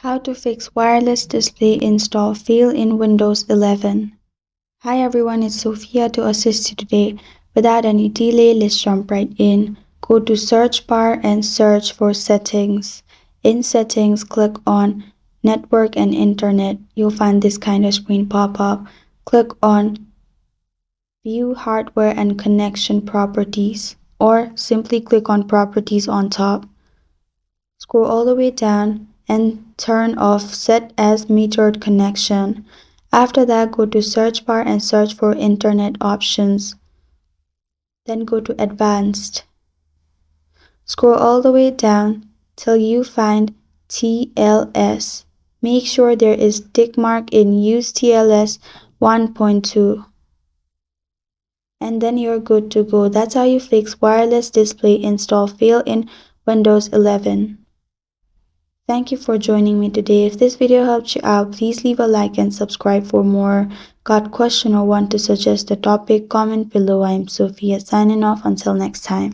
How to fix wireless display install fail in Windows 11. Hi everyone, it's Sophia to assist you today. Without any delay, let's jump right in. Go to search bar and search for settings. In settings, click on network and internet. You'll find this kind of screen pop up. Click on view hardware and connection properties, or simply click on properties on top. Scroll all the way down and turn off set as metered connection. After that, go to search bar and search for internet options. Then go to advanced. Scroll all the way down till you find TLS. Make sure there is tick mark in use TLS 1.2. And then you're good to go. That's how you fix wireless display install fail in Windows 11. Thank you for joining me today. If this video helped you out, please leave a like and subscribe for more. Got question or want to suggest a topic? Comment below. I am Sophia signing off. Until next time.